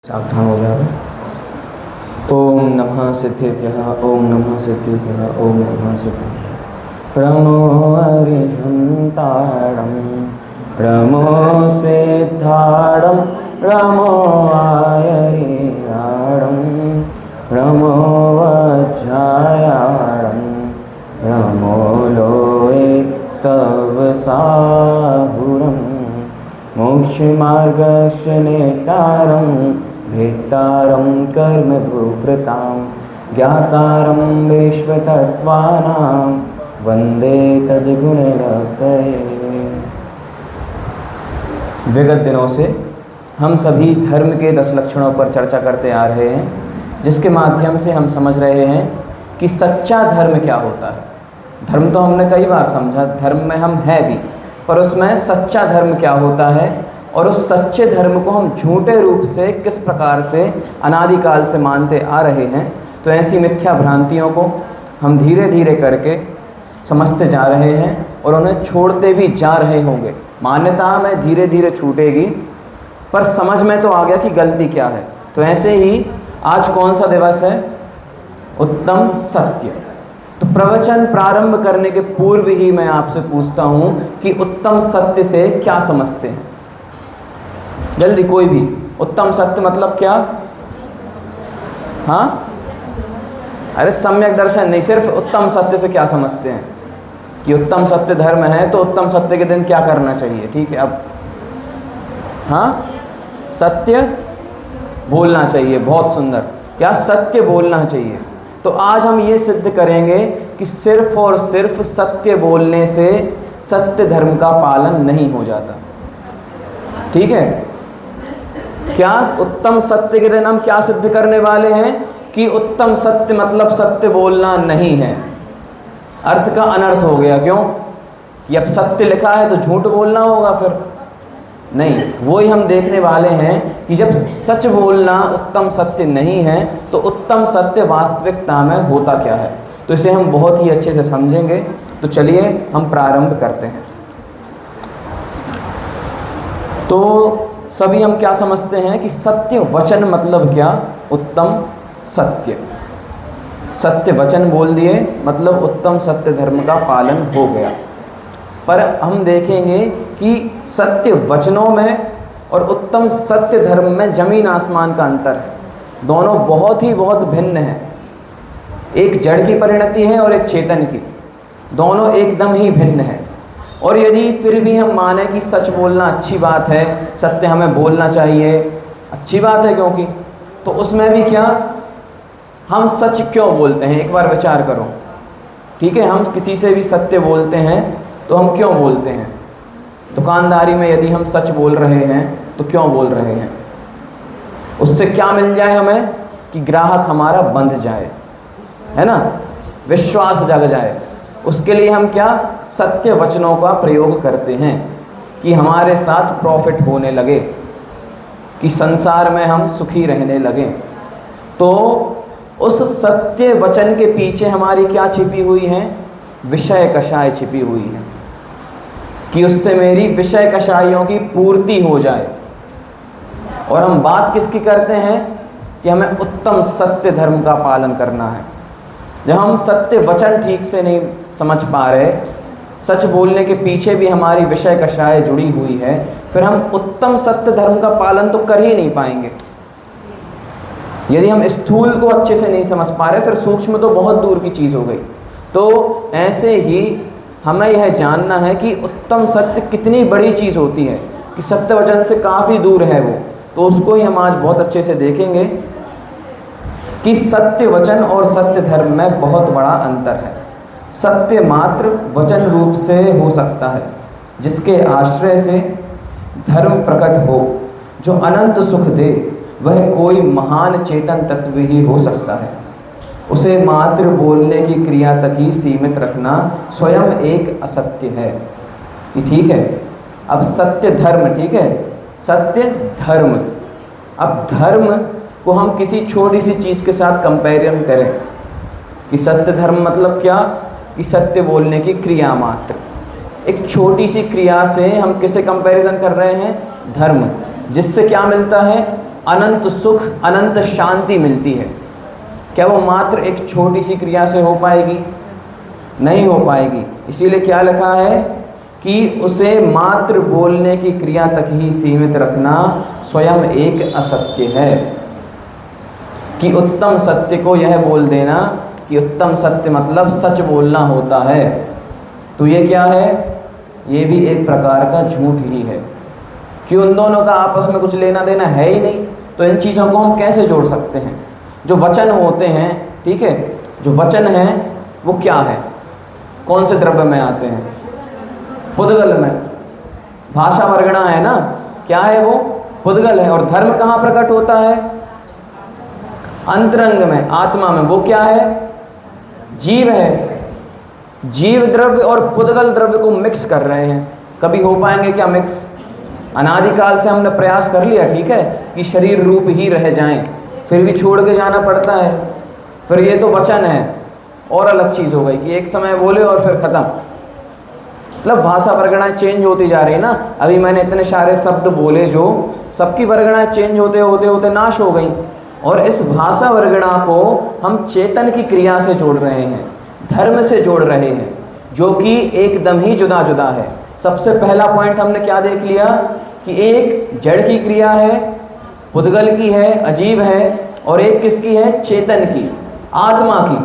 सावधान हो जाए। ओम नमः सिद्धेभ्यः, ओम नमः सिद्धेभ्यः, ओम नमः सिद्धेभ्यः। रमो अरिहन्ताणं रमो सिद्धाणं रमो आयरियाणं रमो वज्रायाणं रमो लोये सवसाहुणं मोक्षमार्गस्य नेतारं भेत्तारं कर्मभूभृतां ज्ञातारं विश्वतत्त्वानां वन्दे तद्गुणलब्धये। विगत दिनों से हम सभी धर्म के 10 लक्षणों पर चर्चा करते आ रहे हैं, जिसके माध्यम से हम समझ रहे हैं कि सच्चा धर्म क्या होता है। धर्म तो हमने कई बार समझा, धर्म में हम हैं भी, पर उसमें सच्चा धर्म क्या होता है और उस सच्चे धर्म को हम झूठे रूप से किस प्रकार से अनादिकाल से मानते आ रहे हैं। तो ऐसी मिथ्या भ्रांतियों को हम धीरे धीरे करके समझते जा रहे हैं और उन्हें छोड़ते भी जा रहे होंगे। मान्यता में धीरे धीरे छूटेगी, पर समझ में तो आ गया कि गलती क्या है। तो ऐसे ही आज कौन सा दिवस है? उत्तम सत्य। तो प्रवचन प्रारंभ करने के पूर्व ही मैं आपसे पूछता हूँ कि उत्तम सत्य से क्या समझते हैं? जल्दी कोई भी। उत्तम सत्य मतलब क्या? हाँ, अरे सम्यक दर्शन नहीं, सिर्फ उत्तम सत्य से क्या समझते हैं कि उत्तम सत्य धर्म है, तो उत्तम सत्य के दिन क्या करना चाहिए? ठीक है, अब हाँ, सत्य बोलना चाहिए। बहुत सुंदर, क्या सत्य बोलना चाहिए। तो आज हम ये सिद्ध करेंगे कि सिर्फ और सिर्फ सत्य बोलने से सत्य धर्म का पालन नहीं हो जाता। ठीक है, क्या उत्तम सत्य के दिन हम क्या सिद्ध करने वाले हैं कि उत्तम सत्य मतलब सत्य बोलना नहीं है। अर्थ का अनर्थ हो गया। क्यों? कि अब सत्य लिखा है तो झूठ बोलना होगा, फिर नहीं। वही हम देखने वाले हैं कि जब सच बोलना उत्तम सत्य नहीं है तो उत्तम सत्य वास्तविकता में होता क्या है। तो इसे हम बहुत ही अच्छे से समझेंगे। तो चलिए हम प्रारंभ करते हैं। तो सभी हम क्या समझते हैं कि सत्य वचन मतलब क्या? उत्तम सत्य। सत्य वचन बोल दिए मतलब उत्तम सत्य धर्म का पालन हो गया। पर हम देखेंगे कि सत्य वचनों में और उत्तम सत्य धर्म में जमीन आसमान का अंतर है। दोनों बहुत भिन्न हैं। एक जड़ की परिणति है और एक चेतन की। दोनों एकदम ही भिन्न है। और यदि फिर भी हम माने कि सच बोलना अच्छी बात है, सत्य हमें बोलना चाहिए, अच्छी बात है, क्योंकि तो उसमें भी क्या, हम सच क्यों बोलते हैं? एक बार विचार करो। ठीक है, हम किसी से भी सत्य बोलते हैं तो हम क्यों बोलते हैं? दुकानदारी में यदि हम सच बोल रहे हैं तो क्यों बोल रहे हैं? उससे क्या मिल जाए हमें? कि ग्राहक हमारा बंध जाए, है ना, विश्वास जग जाए। उसके लिए हम क्या सत्य वचनों का प्रयोग करते हैं कि हमारे साथ प्रॉफिट होने लगे, कि संसार में हम सुखी रहने लगें। तो उस सत्य वचन के पीछे हमारी क्या छिपी हुई है? विषय कषाय छिपी हुई है, कि उससे मेरी विषय कषायों की पूर्ति हो जाए। और हम बात किसकी करते हैं? कि हमें उत्तम सत्य धर्म का पालन करना है। जब हम सत्य वचन ठीक से नहीं समझ पा रहे, सच बोलने के पीछे भी हमारी विषय कषाय जुड़ी हुई है, फिर हम उत्तम सत्य धर्म का पालन तो कर ही नहीं पाएंगे। यदि हम स्थूल को अच्छे से नहीं समझ पा रहे, फिर सूक्ष्म तो बहुत दूर की चीज़ हो गई। तो ऐसे ही हमें यह जानना है कि उत्तम सत्य कितनी बड़ी चीज़ होती है, कि सत्य वचन से काफ़ी दूर है वो। तो उसको ही हम आज बहुत अच्छे से देखेंगे कि सत्य वचन और सत्य धर्म में बहुत बड़ा अंतर है। सत्य मात्र वचन रूप से हो सकता है, जिसके आश्रय से धर्म प्रकट हो, जो अनंत सुख दे। वह कोई महान चेतन तत्व ही हो सकता है। उसे मात्र बोलने की क्रिया तक ही सीमित रखना स्वयं एक असत्य है। कि ठीक है, अब सत्य धर्म, ठीक है, सत्य धर्म। अब धर्म को हम किसी छोटी सी चीज़ के साथ कंपेरिजन करें कि सत्य धर्म मतलब क्या? कि सत्य बोलने की क्रिया मात्र। एक छोटी सी क्रिया से हम किसे कंपैरिजन कर रहे हैं? धर्म। जिससे क्या मिलता है? अनंत सुख, अनंत शांति मिलती है। क्या वो मात्र एक छोटी सी क्रिया से हो पाएगी? नहीं हो पाएगी। इसीलिए क्या लिखा है कि उसे मात्र बोलने की क्रिया तक ही सीमित रखना स्वयं एक असत्य है। कि उत्तम सत्य को यह बोल देना कि उत्तम सत्य मतलब सच बोलना होता है, तो ये क्या है? ये भी एक प्रकार का झूठ ही है, कि उन दोनों का आपस में कुछ लेना देना है ही नहीं। तो इन चीज़ों को हम कैसे जोड़ सकते हैं? जो वचन होते हैं, ठीक है, जो वचन हैं वो क्या है? कौन से द्रव्य में आते हैं? पुद्गल में। भाषा वर्गणा है ना, क्या है वो? पुद्गल है। और धर्म कहाँ प्रकट होता है? अंतरंग में, आत्मा में। वो क्या है? जीव है। जीव द्रव्य और पुद्गल द्रव्य को मिक्स कर रहे हैं। कभी हो पाएंगे क्या मिक्स? अनादिकाल से हमने प्रयास कर लिया, ठीक है, कि शरीर रूप ही रह जाएं, फिर भी छोड़ के जाना पड़ता है। फिर ये तो वचन है, और अलग चीज़ हो गई कि एक समय बोले और फिर ख़त्म। मतलब भाषा वर्गणाएँ चेंज होती जा रही है ना। अभी मैंने इतने सारे शब्द बोले जो सबकी वर्गणाएँ चेंज होते होते होते नाश हो गई। और इस भाषा वर्गणा को हम चेतन की क्रिया से जोड़ रहे हैं, धर्म से जोड़ रहे हैं, जो कि एकदम ही जुदा जुदा है। सबसे पहला पॉइंट हमने क्या देख लिया कि एक जड़ की क्रिया है, पुद्गल की है, अजीब है, और एक किसकी है? चेतन की, आत्मा की।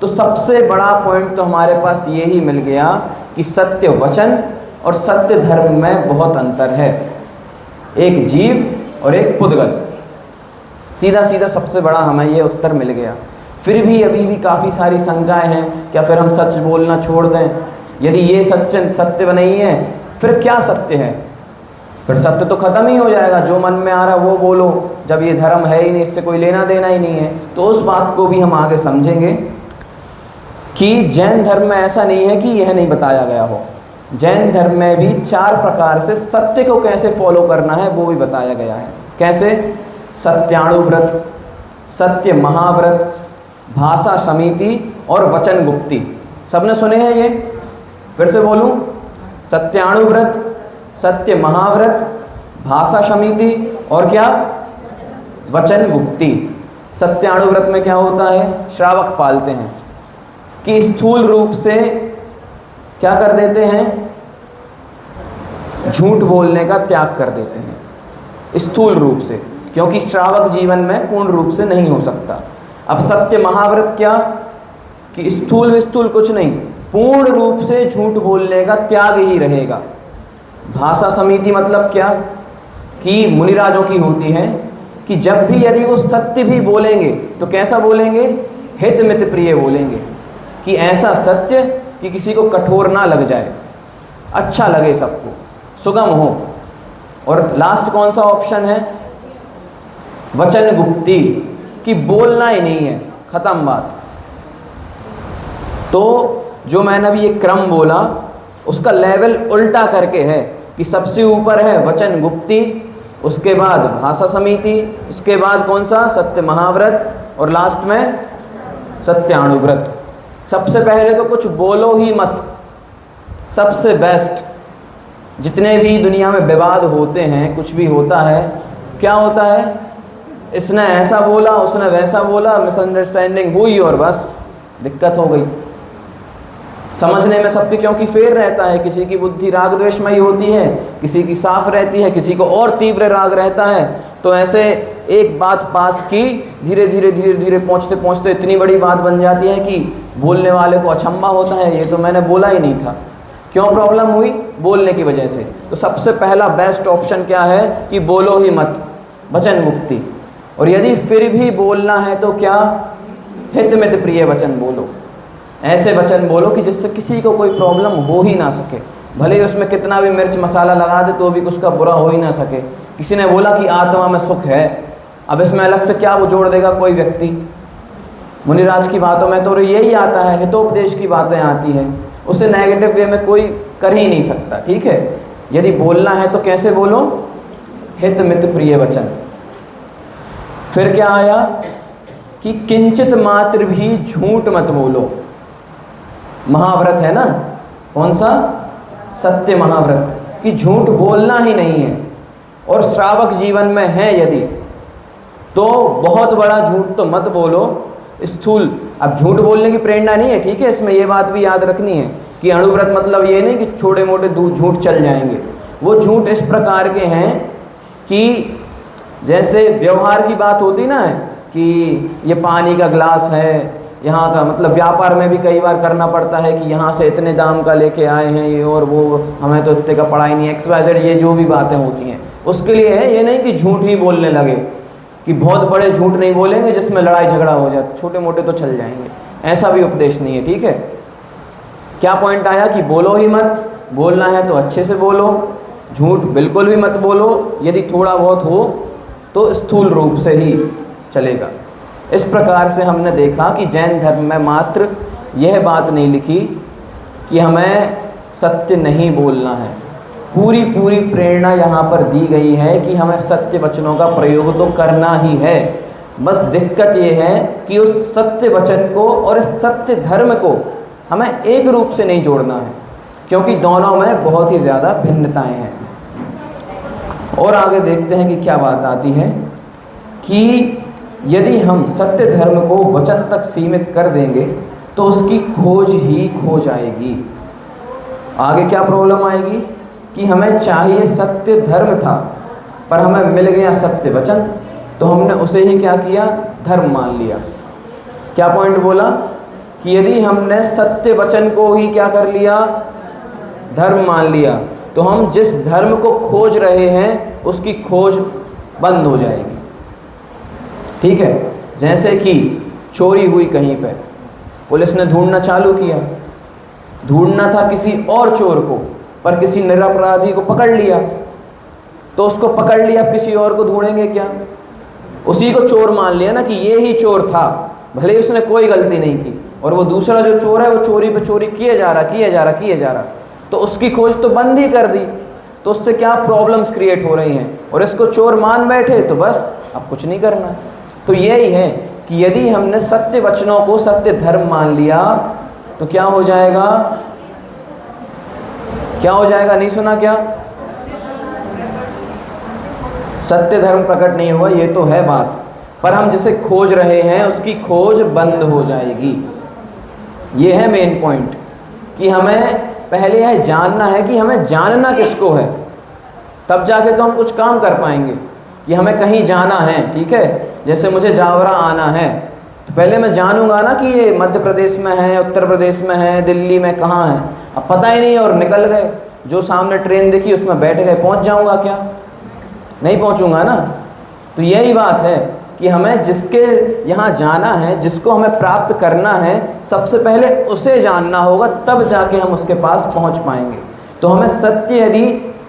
तो सबसे बड़ा पॉइंट तो हमारे पास ये ही मिल गया कि सत्य वचन और सत्य धर्म में बहुत अंतर है। एक जीव और एक पुद्गल। सीधा सीधा सबसे बड़ा हमें ये उत्तर मिल गया। फिर भी अभी भी काफ़ी सारी शंकाएं हैं। क्या फिर हम सच बोलना छोड़ दें? यदि ये सत्य नहीं है, फिर क्या सत्य है? फिर सत्य तो ख़त्म ही हो जाएगा। जो मन में आ रहा वो बोलो, जब ये धर्म है ही नहीं, इससे कोई लेना देना ही नहीं है। तो उस बात को भी हम आगे समझेंगे कि जैन धर्म में ऐसा नहीं है कि यह नहीं बताया गया हो। जैन धर्म में भी 4 प्रकार से सत्य को कैसे फॉलो करना है वो भी बताया गया है। कैसे? सत्यानुव्रत, सत्य महाव्रत, भाषा समिति और वचन गुप्ती। सबने सुने हैं ये? फिर से बोलूं? सत्यानुव्रत, सत्य महाव्रत, भाषा समिति और क्या? वचन गुप्ती। सत्यानुव्रत में क्या होता है? श्रावक पालते हैं कि स्थूल रूप से क्या कर देते हैं? झूठ बोलने का त्याग कर देते हैं स्थूल रूप से, क्योंकि श्रावक जीवन में पूर्ण रूप से नहीं हो सकता। अब सत्य महाव्रत क्या? कि स्थूल विस्थूल कुछ नहीं, पूर्ण रूप से झूठ बोलने का त्याग ही रहेगा। भाषा समिति मतलब क्या? कि मुनिराजों की होती है कि जब भी यदि वो सत्य भी बोलेंगे तो कैसा बोलेंगे? हित मित प्रिय बोलेंगे, कि ऐसा सत्य कि किसी को कठोर ना लग जाए, अच्छा लगे सबको, सुगम हो। और लास्ट कौन सा ऑप्शन है? वचन गुप्ती, कि बोलना ही नहीं है, ख़त्म बात। तो जो मैंने अभी ये क्रम बोला उसका लेवल उल्टा करके है कि सबसे ऊपर है वचन गुप्ती, उसके बाद भाषा समिति, उसके बाद कौन सा? सत्य महाव्रत, और लास्ट में सत्यानुव्रत। सबसे पहले तो कुछ बोलो ही मत, सबसे बेस्ट। जितने भी दुनिया में विवाद होते हैं, कुछ भी होता है, क्या होता है? इसने ऐसा बोला, उसने वैसा बोला, मिसअंडरस्टैंडिंग हुई और बस दिक्कत हो गई। समझने में सबके क्योंकि फेर रहता है, किसी की बुद्धि राग द्वेषमयी होती है, किसी की साफ रहती है, किसी को और तीव्र राग रहता है। तो ऐसे एक बात पास की, धीरे धीरे पहुँचते पहुँचते इतनी बड़ी बात बन जाती है कि बोलने वाले को अचंभा होता है, ये तो मैंने बोला ही नहीं था। क्यों प्रॉब्लम हुई? बोलने की वजह से। तो सबसे पहला बेस्ट ऑप्शन क्या है कि बोलो ही मत, वचन गुप्ती। और यदि फिर भी बोलना है तो क्या? हित मित प्रिय वचन बोलो। ऐसे वचन बोलो कि जिससे किसी को कोई प्रॉब्लम हो ही ना सके, भले ही उसमें कितना भी मिर्च मसाला लगा दे तो भी उसका बुरा हो ही ना सके। किसी ने बोला कि आत्मा में सुख है, अब इसमें अलग से क्या वो जोड़ देगा कोई व्यक्ति? मुनिराज की बातों में तो यही आता है, हितोपदेश की बातें आती हैं, उसे नेगेटिव वे में कोई कर ही नहीं सकता। ठीक है, यदि बोलना है तो कैसे बोलो? हित मित प्रिय वचन। फिर क्या आया कि किंचित मात्र भी झूठ मत बोलो। महाव्रत है ना, कौन सा? सत्य महाव्रत, कि झूठ बोलना ही नहीं है। और श्रावक जीवन में है यदि, तो बहुत बड़ा झूठ तो मत बोलो, स्थूल। अब झूठ बोलने की प्रेरणा नहीं है, ठीक है, इसमें ये बात भी याद रखनी है कि अणुव्रत मतलब ये नहीं कि छोटे मोटे झूठ चल जाएंगे। वो झूठ इस प्रकार के हैं कि जैसे व्यवहार की बात होती ना है कि ये पानी का ग्लास है, यहाँ का मतलब व्यापार में भी कई बार करना पड़ता है कि यहाँ से इतने दाम का लेके आए हैं ये और वो, हमें तो इतने का पड़ा ही नहीं, XYZ, ये जो भी बातें होती हैं उसके लिए है। ये नहीं कि झूठ ही बोलने लगे, कि बहुत बड़े झूठ नहीं बोलेंगे जिसमें लड़ाई झगड़ा हो जाए, छोटे मोटे तो चल जाएंगे, ऐसा भी उपदेश नहीं है, ठीक है। क्या पॉइंट आया कि बोलो ही मत, बोलना है तो अच्छे से बोलो, झूठ बिल्कुल भी मत बोलो, यदि थोड़ा बहुत हो तो स्थूल रूप से ही चलेगा। इस प्रकार से हमने देखा कि जैन धर्म में मात्र यह बात नहीं लिखी कि हमें सत्य नहीं बोलना है, पूरी पूरी प्रेरणा यहाँ पर दी गई है कि हमें सत्य वचनों का प्रयोग तो करना ही है। बस दिक्कत ये है कि उस सत्य वचन को और इस सत्य धर्म को हमें एक रूप से नहीं जोड़ना है, क्योंकि दोनों में बहुत ही ज़्यादा भिन्नताएं हैं। और आगे देखते हैं कि क्या बात आती है कि यदि हम सत्य धर्म को वचन तक सीमित कर देंगे तो उसकी खोज ही खो जाएगी। आगे क्या प्रॉब्लम आएगी कि हमें चाहिए सत्य धर्म था पर हमें मिल गया सत्य वचन, तो हमने उसे ही क्या किया, धर्म मान लिया। क्या पॉइंट बोला कि यदि हमने सत्य वचन को ही क्या कर लिया, धर्म मान लिया, तो हम जिस धर्म को खोज रहे हैं उसकी खोज बंद हो जाएगी, ठीक है। जैसे कि चोरी हुई कहीं पे, पुलिस ने ढूंढना चालू किया, ढूंढना था किसी और चोर को, पर किसी निरपराधी को पकड़ लिया, तो उसको पकड़ लिया, अब किसी और को ढूंढेंगे क्या, उसी को चोर मान लिया ना कि ये ही चोर था, भले ही उसने कोई गलती नहीं की, और वो दूसरा जो चोर है वो चोरी पे चोरी किए जा रहा, तो उसकी खोज तो बंद ही कर दी। तो उससे क्या प्रॉब्लम्स क्रिएट हो रही हैं, और इसको चोर मान बैठे तो बस अब कुछ नहीं करना। तो यही है कि यदि हमने सत्य वचनों को सत्य धर्म मान लिया तो क्या हो जाएगा, क्या हो जाएगा, नहीं सुना क्या, सत्य धर्म प्रकट नहीं हुआ, ये तो है बात, पर हम जिसे खोज रहे हैं उसकी खोज बंद हो जाएगी। ये है मेन पॉइंट कि हमें पहले यह जानना है कि हमें जानना किसको है, तब जाके तो हम कुछ काम कर पाएंगे। कि हमें कहीं जाना है, ठीक है, जैसे मुझे जावरा आना है, तो पहले मैं जानूंगा ना कि ये मध्य प्रदेश में है, उत्तर प्रदेश में है, दिल्ली में कहाँ है। अब पता ही नहीं और निकल गए, जो सामने ट्रेन दिखी उसमें बैठ गए, पहुँच जाऊँगा क्या, नहीं पहुँचूँगा ना। तो यही बात है कि हमें जिसके यहाँ जाना है, जिसको हमें प्राप्त करना है, सबसे पहले उसे जानना होगा, तब जाके हम उसके पास पहुँच पाएंगे। तो हमें सत्य,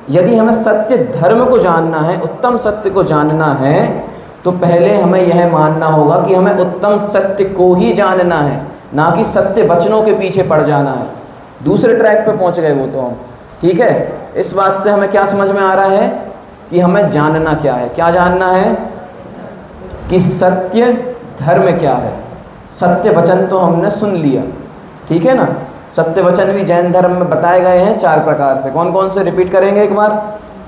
यदि हमें सत्य धर्म को जानना है, उत्तम सत्य को जानना है, तो पहले हमें यह मानना होगा कि हमें उत्तम सत्य को ही जानना है, ना कि सत्य वचनों के पीछे पड़ जाना है। दूसरे ट्रैक पे पहुंच गए वो तो हम, ठीक है। इस बात से हमें क्या समझ में आ रहा है कि हमें जानना क्या है, क्या जानना है कि सत्य धर्म क्या है। सत्य वचन तो हमने सुन लिया, ठीक है ना। सत्य वचन भी जैन धर्म में बताए गए हैं 4 प्रकार से। कौन कौन से रिपीट करेंगे, एक बार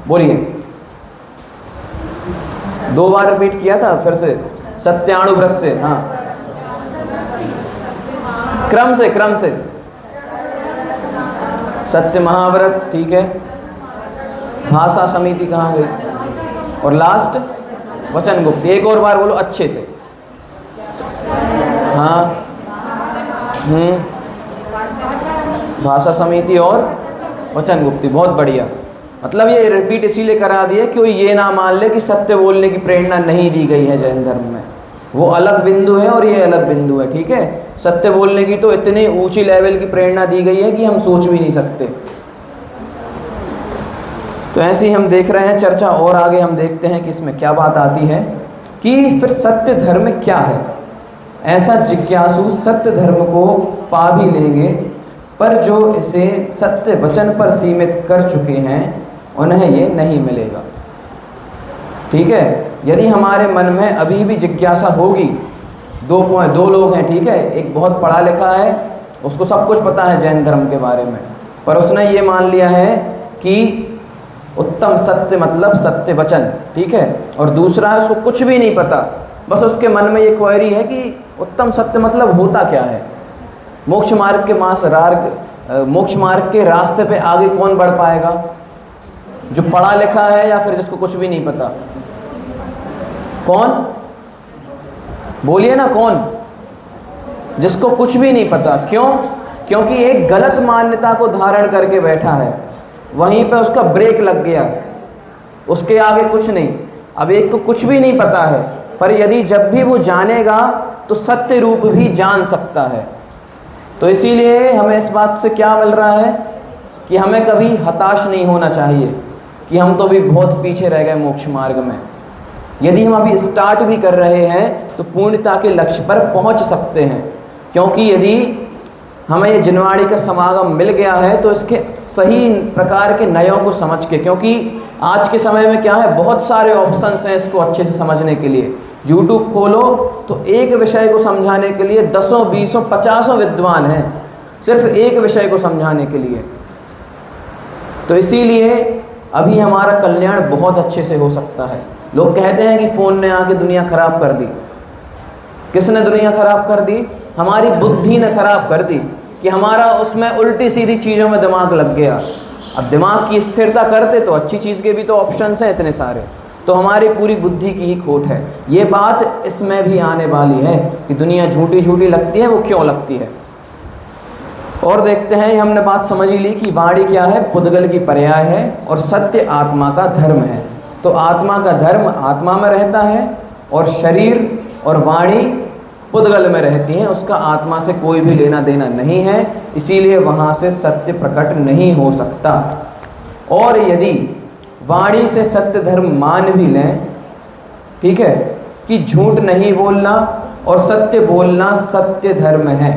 बोलिए। 2 बार रिपीट किया था, फिर से सत्यानुव्रत से, हाँ, क्रम से सत्य महाव्रत, ठीक है, भाषा समिति कहाँ गई, और लास्ट वचन गुप्त। एक और बार बोलो अच्छे से, हाँ, भाषा समिति और वचन गुप्ति, बहुत बढ़िया। मतलब ये रिपीट इसीलिए करा दिए कि ये ना मान ले कि सत्य बोलने की प्रेरणा नहीं दी गई है जैन धर्म में, वो अलग बिंदु है और ये अलग बिंदु है, ठीक है। सत्य बोलने की तो इतनी ऊंची लेवल की प्रेरणा दी गई है कि हम सोच भी नहीं सकते। तो ऐसे ही हम देख रहे हैं चर्चा, और आगे हम देखते हैं कि इसमें क्या बात आती है कि फिर सत्य धर्म क्या है। ऐसा जिज्ञासु सत्य धर्म को पा भी लेंगे, पर जो इसे सत्य वचन पर सीमित कर चुके हैं उन्हें ये नहीं मिलेगा, ठीक है। यदि हमारे मन में अभी भी जिज्ञासा होगी, 2 लोग हैं, ठीक है, एक बहुत पढ़ा लिखा है, उसको सब कुछ पता है जैन धर्म के बारे में, पर उसने ये मान लिया है कि उत्तम सत्य मतलब सत्य वचन, ठीक है, और दूसरा है उसको कुछ भी नहीं पता, बस उसके मन में ये क्वेरी है कि उत्तम सत्य मतलब होता क्या है। मोक्ष मार्ग के रास्ते पे आगे कौन बढ़ पाएगा? जो पढ़ा लिखा है या फिर जिसको कुछ भी नहीं पता? कौन? बोलिए ना, कौन? जिसको कुछ भी नहीं पता। क्यों? क्योंकि एक गलत मान्यता को धारण करके बैठा है, वहीं पे उसका ब्रेक लग गया, उसके आगे कुछ नहीं। अब एक को कुछ भी नहीं पता है, पर यदि जब भी वो जानेगा तो सत्य रूप भी जान सकता है। तो इसीलिए हमें इस बात से क्या मिल रहा है कि हमें कभी हताश नहीं होना चाहिए कि हम तो अभी बहुत पीछे रह गए मोक्ष मार्ग में। यदि हम अभी स्टार्ट भी कर रहे हैं तो पूर्णता के लक्ष्य पर पहुंच सकते हैं, क्योंकि यदि हमें ये जिनवाणी का समागम मिल गया है तो इसके सही प्रकार के नयों को समझ के, क्योंकि आज के समय में क्या है, बहुत सारे ऑप्शंस हैं इसको अच्छे से समझने के लिए। यूट्यूब खोलो तो एक विषय को समझाने के लिए 10, 20, 50 विद्वान हैं सिर्फ एक विषय को समझाने के लिए। तो इसीलिए अभी हमारा कल्याण बहुत अच्छे से हो सकता है। लोग कहते हैं कि फ़ोन ने आके दुनिया ख़राब कर दी। किसने दुनिया ख़राब कर दी? हमारी बुद्धि ने ख़राब कर दी कि हमारा उसमें उल्टी सीधी चीज़ों में दिमाग लग गया। अब दिमाग की स्थिरता करते तो अच्छी चीज़ के भी तो ऑप्शंस हैं इतने सारे, तो हमारी पूरी बुद्धि की ही खोट है। ये बात इसमें भी आने वाली है कि दुनिया झूठी झूठी लगती है, वो क्यों लगती है। और देखते हैं, हमने बात समझ ही ली कि वाणी क्या है, पुद्गल की पर्याय है, और सत्य आत्मा का धर्म है। तो आत्मा का धर्म आत्मा में रहता है और शरीर और वाणी पुद्गल में रहती हैं, उसका आत्मा से कोई भी लेना देना नहीं है, इसीलिए वहाँ से सत्य प्रकट नहीं हो सकता। और यदि वाणी से सत्य धर्म मान भी लें, ठीक है, कि झूठ नहीं बोलना और सत्य बोलना सत्य धर्म है,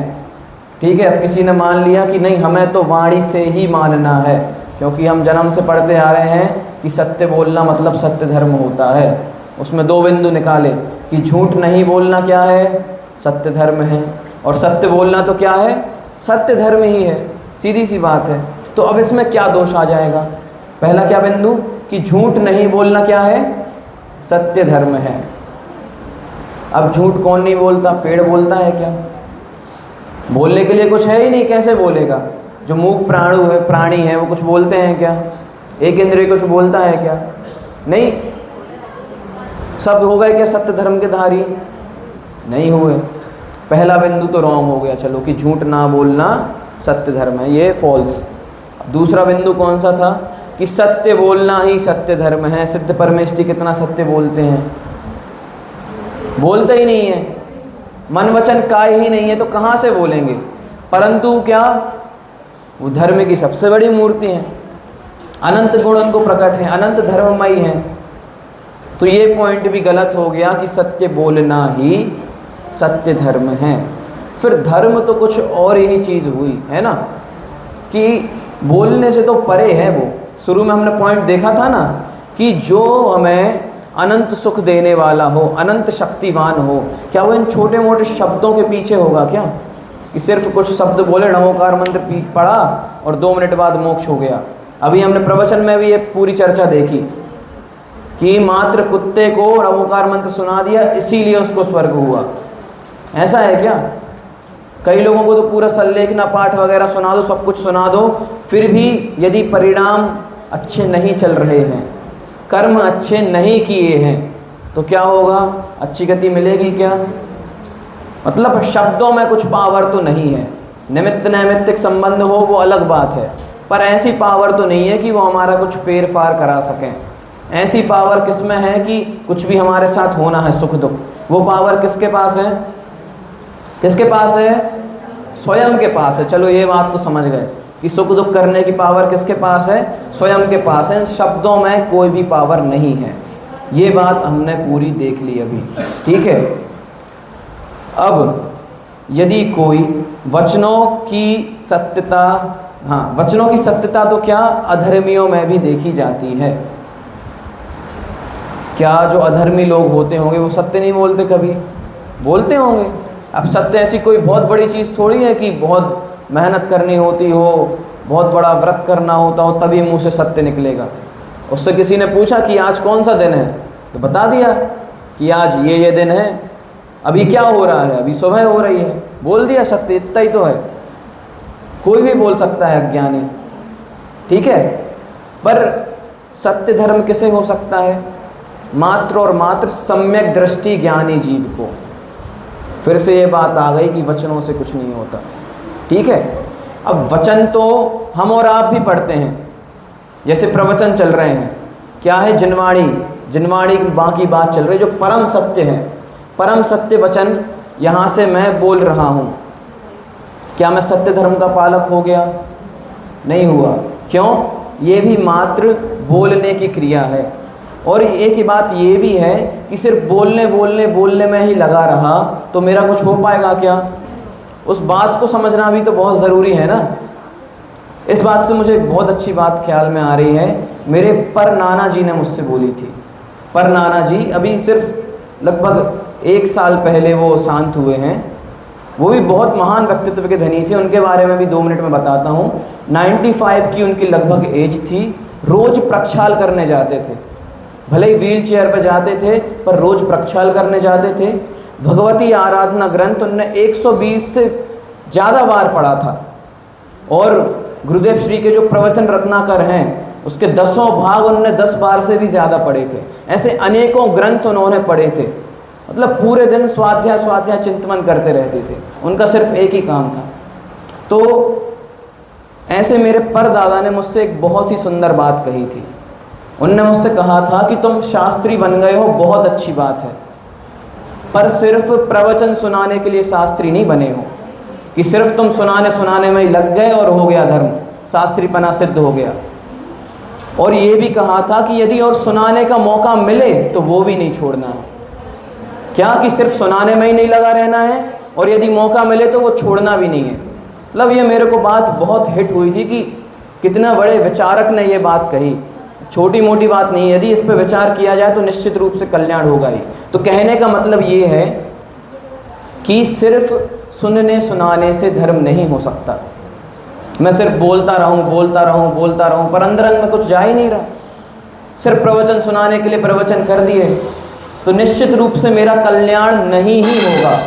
ठीक है। अब किसी ने मान लिया कि नहीं, हमें तो वाणी से ही मानना है, क्योंकि हम जन्म से पढ़ते आ रहे हैं कि सत्य बोलना मतलब सत्य धर्म होता है। उसमें 2 बिंदु निकाले कि झूठ नहीं बोलना क्या है, सत्य धर्म है, और सत्य बोलना तो क्या है, सत्य धर्म ही है, सीधी सी बात है। तो अब इसमें क्या दोष आ जाएगा? पहला क्या बिंदु कि झूठ नहीं बोलना क्या है, सत्य धर्म है। अब झूठ कौन नहीं बोलता? पेड़ बोलता है क्या? बोलने के लिए कुछ है ही नहीं, कैसे बोलेगा? जो मूक प्राणी है वो कुछ बोलते हैं क्या? एक इंद्रिय कुछ बोलता है क्या? नहीं। सब हो गए क्या सत्य धर्म के धारी? नहीं हुए। पहला बिंदु तो रॉन्ग हो गया, चलो, कि झूठ ना बोलना सत्य धर्म है, ये फॉल्स। दूसरा बिंदु कौन सा था कि सत्य बोलना ही सत्य धर्म है। सिद्ध परमेष्ठी कितना सत्य बोलते हैं? बोलते ही नहीं है, मन वचन काय ही नहीं है, तो कहाँ से बोलेंगे? परंतु क्या, वो धर्म की सबसे बड़ी मूर्ति हैं, अनंत गुण उनको प्रकट हैं, अनंत धर्ममयी हैं। तो ये पॉइंट भी गलत हो गया कि सत्य बोलना ही सत्य धर्म है। फिर धर्म तो कुछ और ही चीज़ हुई है ना, कि बोलने से तो परे है वो। शुरू में हमने पॉइंट देखा था ना कि जो हमें अनंत सुख देने वाला हो, अनंत शक्तिवान हो, क्या वो इन छोटे मोटे शब्दों के पीछे होगा क्या? कि सिर्फ कुछ शब्द बोले, नमोकार मंत्र पढ़ा और 2 मिनट बाद मोक्ष हो गया। अभी हमने प्रवचन में भी ये पूरी चर्चा देखी कि मात्र कुत्ते को नमोकार मंत्र सुना दिया इसीलिए उसको स्वर्ग हुआ। ऐसा है क्या? कई लोगों को तो पूरा सल्लेखना पाठ वगैरह सुना दो, सब कुछ सुना दो, फिर भी यदि परिणाम अच्छे नहीं चल रहे हैं, कर्म अच्छे नहीं किए हैं, तो क्या होगा? अच्छी गति मिलेगी क्या? मतलब शब्दों में कुछ पावर तो नहीं है। निमित्त नैमित्तिक संबंध हो वो अलग बात है, पर ऐसी पावर तो नहीं है कि वो हमारा कुछ फेर फार करा सकें। ऐसी पावर किसमें है कि कुछ भी हमारे साथ होना है, सुख दुख, वो पावर किसके पास है? किसके पास है? स्वयं के पास है। चलो ये बात तो समझ गए कि सुख दुख करने की पावर किसके पास है? स्वयं के पास है। शब्दों में कोई भी पावर नहीं है। ये बात हमने पूरी देख ली अभी, ठीक है। अब यदि कोई वचनों की सत्यता, हाँ, वचनों की सत्यता तो क्या अधर्मियों में भी देखी जाती है। क्या जो अधर्मी लोग होते होंगे वो सत्य नहीं बोलते? कभी बोलते होंगे। अब सत्य ऐसी कोई बहुत बड़ी चीज़ थोड़ी है कि बहुत मेहनत करनी होती हो, बहुत बड़ा व्रत करना होता हो तभी मुंह से सत्य निकलेगा। उससे किसी ने पूछा कि आज कौन सा दिन है, तो बता दिया कि आज ये दिन है। अभी क्या हो रहा है, अभी सुबह हो रही है, बोल दिया सत्य, इतना ही तो है। कोई भी बोल सकता है अज्ञानी, ठीक है। पर सत्य धर्म किसे हो सकता है? मात्र और मात्र सम्यक दृष्टि ज्ञानी जीव को। फिर से ये बात आ गई कि वचनों से कुछ नहीं होता, ठीक है। अब वचन तो हम और आप भी पढ़ते हैं, जैसे प्रवचन चल रहे हैं, क्या है? जिनवाणी, जिनवाणी की बाकी बात चल रही है, जो परम सत्य है, परम सत्य वचन यहाँ से मैं बोल रहा हूँ। क्या मैं सत्य धर्म का पालक हो गया? नहीं हुआ। क्यों? ये भी मात्र बोलने की क्रिया है। और एक ही बात ये भी है कि सिर्फ बोलने बोलने बोलने में ही लगा रहा तो मेरा कुछ हो पाएगा क्या? उस बात को समझना भी तो बहुत ज़रूरी है ना। इस बात से मुझे एक बहुत अच्छी बात ख्याल में आ रही है, मेरे पर नाना जी ने मुझसे बोली थी। पर नाना जी अभी सिर्फ लगभग 1 साल पहले वो शांत हुए हैं। वो भी बहुत महान व्यक्तित्व के धनी थे, उनके बारे में भी 2 मिनट में बताता हूँ। 95 की उनकी लगभग एज थी। रोज़ प्रक्षाल करने जाते थे, भले ही व्हील चेयर पर जाते थे पर रोज़ प्रक्षाल करने जाते थे। भगवती आराधना ग्रंथ उनने 120 से ज़्यादा बार पढ़ा था। और गुरुदेव श्री के जो प्रवचन रत्नाकर हैं उसके 10 भाग उन्होंने 10 बार से भी ज़्यादा पढ़े थे। ऐसे अनेकों ग्रंथ उन्होंने पढ़े थे। मतलब पूरे दिन स्वाध्याय स्वाध्याय चिंतन करते रहते थे, उनका सिर्फ एक ही काम था। तो ऐसे मेरे परदादा ने मुझसे एक बहुत ही सुंदर बात कही थी। उनने मुझसे कहा था कि तुम शास्त्री बन गए हो, बहुत अच्छी बात है, पर सिर्फ प्रवचन सुनाने के लिए शास्त्री नहीं बने हो कि सिर्फ तुम सुनाने में ही लग गए और हो गया धर्म, शास्त्रीपना सिद्ध हो गया। और ये भी कहा था कि यदि और सुनाने का मौका मिले तो वो भी नहीं छोड़ना है। क्या कि सिर्फ सुनाने में ही नहीं लगा रहना है और यदि मौका मिले तो वो छोड़ना भी नहीं है। मतलब ये मेरे को बात बहुत हिट हुई थी कि कितना बड़े विचारक ने ये बात कही, छोटी मोटी बात नहीं। यदि इस पर विचार किया जाए तो निश्चित रूप से कल्याण होगा ही। तो कहने का मतलब ये है कि सिर्फ सुनने सुनाने से धर्म नहीं हो सकता। मैं सिर्फ बोलता रहूं पर अंदर में कुछ जा ही नहीं रहा। सिर्फ प्रवचन सुनाने के लिए प्रवचन कर दिए तो निश्चित रूप से मेरा कल्याण नहीं ही होगा।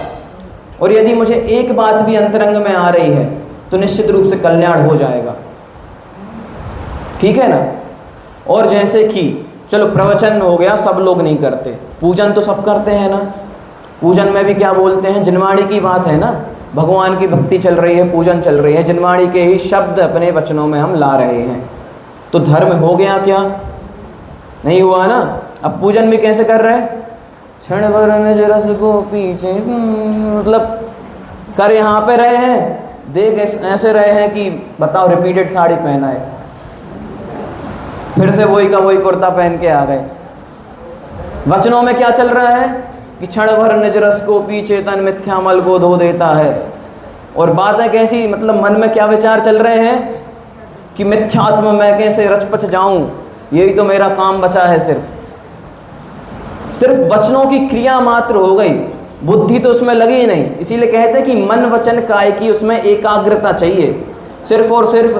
और यदि मुझे एक बात भी अंतरंग में आ रही है तो निश्चित रूप से कल्याण हो जाएगा, ठीक है ना। और जैसे कि चलो प्रवचन हो गया, सब लोग नहीं करते, पूजन तो सब करते हैं ना। पूजन में भी क्या बोलते हैं? जिनवाणी की बात है ना, भगवान की भक्ति चल रही है, पूजन चल रही है, जिनवाणी के ही शब्द अपने वचनों में हम ला रहे हैं। तो धर्म हो गया क्या? नहीं हुआ ना। अब पूजन भी कैसे कर रहे हैं? क्षण भर निज रस को पीछे, मतलब कर यहाँ पे रहे हैं, देख ऐसे रहे हैं कि बताओ रिपीटेड साड़ी पहना है, फिर से वही का वही कुर्ता पहन के आ गए। वचनों में क्या चल रहा है कि क्षण भर निज रस को पीछे तन मिथ्यामल को धो देता है। और बातें कैसी, मतलब मन में क्या विचार चल रहे हैं कि मिथ्यात्म मैं कैसे रचपच जाऊं, यही तो मेरा काम बचा है। सिर्फ वचनों की क्रिया मात्र हो गई, बुद्धि तो उसमें लगी ही नहीं। इसीलिए कहते हैं कि मन वचन काय की उसमें एकाग्रता चाहिए। सिर्फ और सिर्फ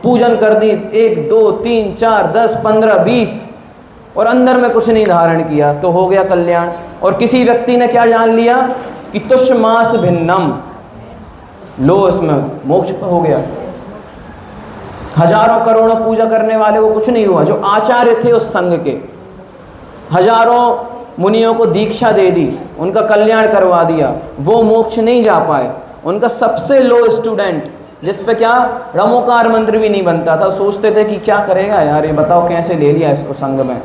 पूजन कर दी 1 2 3 4 10 15 20 और अंदर में कुछ नहीं धारण किया तो हो गया कल्याण। और किसी व्यक्ति ने क्या जान लिया कि तुष्य मास भिन्नम, लो इसमें मोक्ष हो गया। हजारों करोड़ों पूजा करने वाले को कुछ नहीं हुआ। जो आचार्य थे उस संघ के, हजारों मुनियों को दीक्षा दे दी, उनका कल्याण करवा दिया, वो मोक्ष नहीं जा पाए। उनका सबसे लो स्टूडेंट, जिस पे क्या रमोकार मंत्र भी नहीं बनता था, सोचते थे कि क्या करेगा यार ये, बताओ कैसे ले लिया इसको संघ में।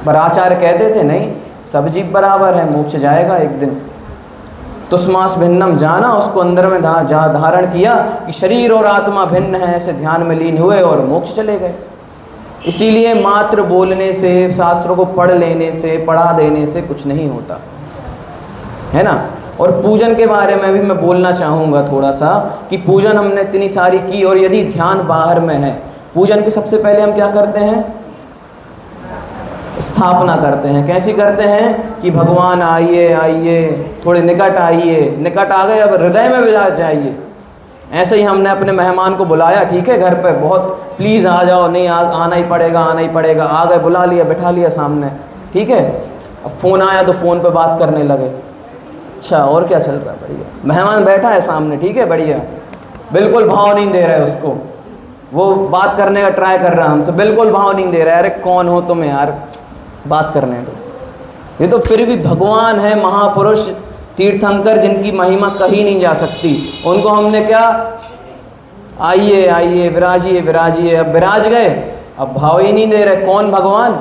पर आचार्य कहते थे नहीं, सब जीव बराबर है, मोक्ष जाएगा एक दिन। तुष्मास भिन्नम जाना, उसको अंदर में धारण किया कि शरीर और आत्मा भिन्न है, ऐसे ध्यान में लीन हुए और मोक्ष चले गए। इसीलिए मात्र बोलने से, शास्त्रों को पढ़ लेने से, पढ़ा देने से कुछ नहीं होता है ना। और पूजन के बारे में भी मैं बोलना चाहूँगा थोड़ा सा कि पूजन हमने इतनी सारी की और यदि ध्यान बाहर में है, पूजन के सबसे पहले हम क्या करते हैं? स्थापना करते हैं। कैसी करते हैं कि भगवान आइए आइए, थोड़े निकट आइए, निकट आ गए अब हृदय में बिराज जाइए। ऐसे ही हमने अपने मेहमान को बुलाया, ठीक है, घर पे बहुत प्लीज़ आ जाओ, नहीं आना ही पड़ेगा, आना ही पड़ेगा, आ गए, बुला लिया, बैठा लिया सामने, ठीक है। अब फ़ोन आया तो फ़ोन पे बात करने लगे, अच्छा, और क्या चल रहा है? बढ़िया। मेहमान बैठा है सामने, ठीक है, बढ़िया, बिल्कुल भाव नहीं दे रहा है उसको, वो बात करने का ट्राई कर रहा है हमसे, बिल्कुल भाव नहीं दे रहा है। अरे कौन हो तुम यार, बात करने दो। ये तो फिर भी भगवान है, महापुरुष, तीर्थंकर, जिनकी महिमा कही नहीं जा सकती, उनको हमने क्या, आइए आइए विराजिए विराजिए, अब विराज गए, अब भाव ही नहीं दे रहे। कौन भगवान?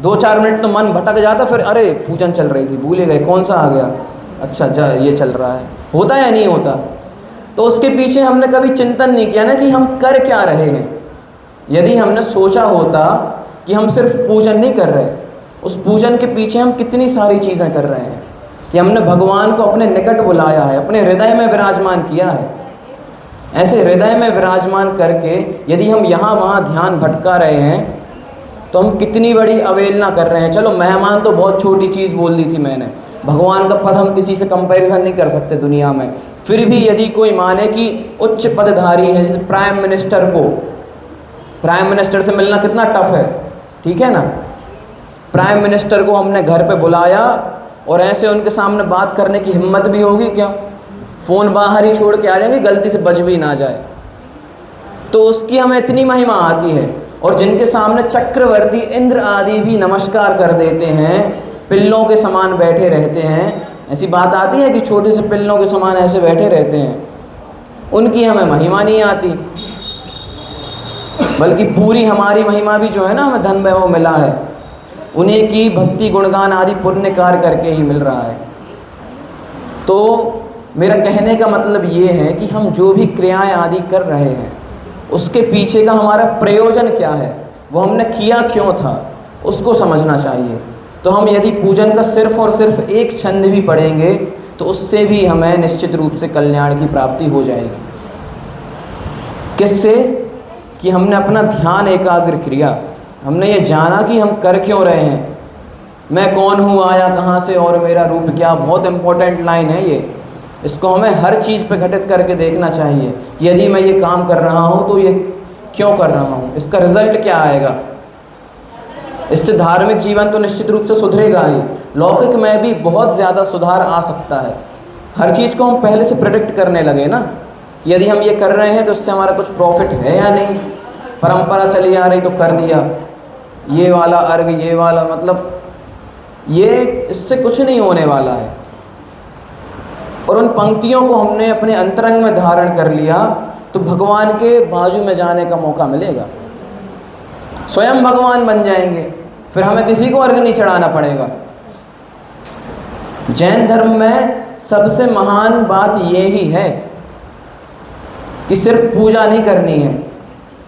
2-4 मिनट तो मन भटक जाता, फिर अरे पूजन चल रही थी, भूले गए, कौन सा आ गया, अच्छा जा ये चल रहा है। होता या नहीं होता? तो उसके पीछे हमने कभी चिंतन नहीं किया ना कि हम कर क्या रहे हैं। यदि हमने सोचा होता कि हम सिर्फ पूजन नहीं कर रहे, उस पूजन के पीछे हम कितनी सारी चीज़ें कर रहे हैं, कि हमने भगवान को अपने निकट बुलाया है, अपने हृदय में विराजमान किया है। ऐसे हृदय में विराजमान करके यदि हम यहाँ वहाँ ध्यान भटका रहे हैं, तो हम कितनी बड़ी अवहेलना कर रहे हैं। चलो मेहमान तो बहुत छोटी चीज़ बोल दी थी मैंने, भगवान का पद हम किसी से कंपैरिजन नहीं कर सकते दुनिया में। फिर भी यदि कोई माने कि उच्च पदधारी है, जैसे प्राइम मिनिस्टर को, प्राइम मिनिस्टर से मिलना कितना टफ है, ठीक है ना। प्राइम मिनिस्टर को हमने घर पे बुलाया और ऐसे उनके सामने बात करने की हिम्मत भी होगी क्या? फ़ोन बाहर ही छोड़ के आ जाएंगे, गलती से बज भी ना जाए। तो उसकी हमें इतनी महिमा आती है, और जिनके सामने चक्रवर्ती इंद्र आदि भी नमस्कार कर देते हैं, पिल्लों के समान बैठे रहते हैं। ऐसी बात आती है कि छोटे से पिल्लों के समान ऐसे बैठे रहते हैं, उनकी हमें महिमा नहीं आती, बल्कि पूरी हमारी महिमा भी जो है ना, हमें धन वैभव मिला है, उन्हीं की भक्ति गुणगान आदि पुण्य कार्य करके ही मिल रहा है। तो मेरा कहने का मतलब ये है कि हम जो भी क्रियाएं आदि कर रहे हैं, उसके पीछे का हमारा प्रयोजन क्या है, वो हमने किया क्यों था, उसको समझना चाहिए। तो हम यदि पूजन का सिर्फ और सिर्फ एक छंद भी पढ़ेंगे, तो उससे भी हमें निश्चित रूप से कल्याण की प्राप्ति हो जाएगी। किससे? कि हमने अपना ध्यान एकाग्र किया, हमने ये जाना कि हम कर क्यों रहे हैं, मैं कौन हूँ, आया कहाँ से और मेरा रूप क्या। बहुत इम्पोर्टेंट लाइन है ये, इसको हमें हर चीज़ पे घटित करके देखना चाहिए कि यदि मैं ये काम कर रहा हूँ तो ये क्यों कर रहा हूँ, इसका रिज़ल्ट क्या आएगा। इससे धार्मिक जीवन तो निश्चित रूप से सुधरेगा ही, लौकिक में भी बहुत ज़्यादा सुधार आ सकता है। हर चीज़ को हम पहले से प्रेडिक्ट करने लगे ना, कि यदि हम ये कर रहे हैं तो इससे हमारा कुछ प्रॉफिट है या नहीं। परंपरा चली आ रही तो कर दिया, ये वाला अर्घ, ये वाला, मतलब ये इससे कुछ नहीं होने वाला है। और उन पंक्तियों को हमने अपने अंतरंग में धारण कर लिया तो भगवान के बाजू में जाने का मौका मिलेगा, स्वयं भगवान बन जाएंगे, फिर हमें किसी को अर्घ नहीं चढ़ाना पड़ेगा। जैन धर्म में सबसे महान बात ये ही है कि सिर्फ पूजा नहीं करनी है,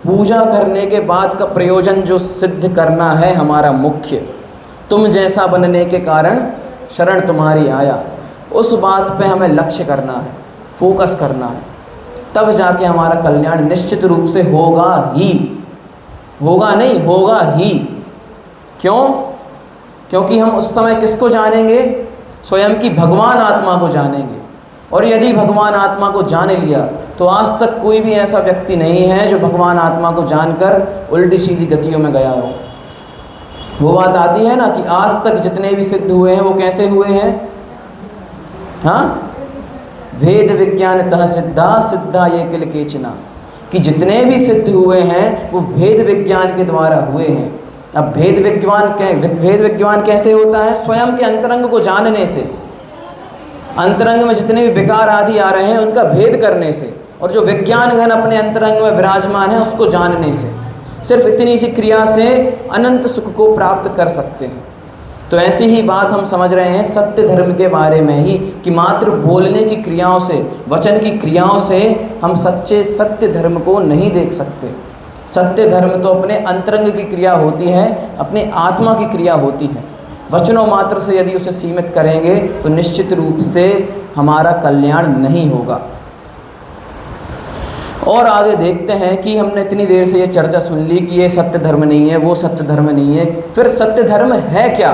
पूजा करने के बाद का प्रयोजन जो सिद्ध करना है हमारा मुख्य, तुम जैसा बनने के कारण शरण तुम्हारी आया, उस बात पे हमें लक्ष्य करना है, फोकस करना है, तब जाके हमारा कल्याण निश्चित रूप से होगा ही, होगा नहीं, होगा ही। क्यों? क्योंकि हम उस समय किसको जानेंगे? स्वयं की भगवान आत्मा को जानेंगे। और यदि भगवान आत्मा को जान लिया तो आज तक कोई भी ऐसा व्यक्ति नहीं है जो भगवान आत्मा को जानकर उल्टी सीधी गतियों में गया हो। वो बात आती है ना कि आज तक जितने भी सिद्ध हुए हैं वो कैसे हुए हैं? हाँ, भेद विज्ञानतः सिद्धा सिद्धा ये किल केचना, कि जितने भी सिद्ध हुए हैं वो भेद विज्ञान के द्वारा हुए हैं। अब भेद विज्ञान कैसे होता है? स्वयं के अंतरंग को जानने से, अंतरंग में जितने भी विकार आदि आ रहे हैं उनका भेद करने से, और जो विज्ञान घन अपने अंतरंग में विराजमान है उसको जानने से, सिर्फ इतनी सी क्रिया से अनंत सुख को प्राप्त कर सकते हैं। तो ऐसी ही बात हम समझ रहे हैं सत्य धर्म के बारे में ही, कि मात्र बोलने की क्रियाओं से, वचन की क्रियाओं से हम सच्चे सत्य धर्म को नहीं देख सकते। सत्य धर्म तो अपने अंतरंग की क्रिया होती है, अपने आत्मा की क्रिया होती है। वचनों मात्र से यदि उसे सीमित करेंगे तो निश्चित रूप से हमारा कल्याण नहीं होगा। और आगे देखते हैं कि हमने इतनी देर से ये चर्चा सुन ली कि ये सत्य धर्म नहीं है, वो सत्य धर्म नहीं है, फिर सत्य धर्म है क्या?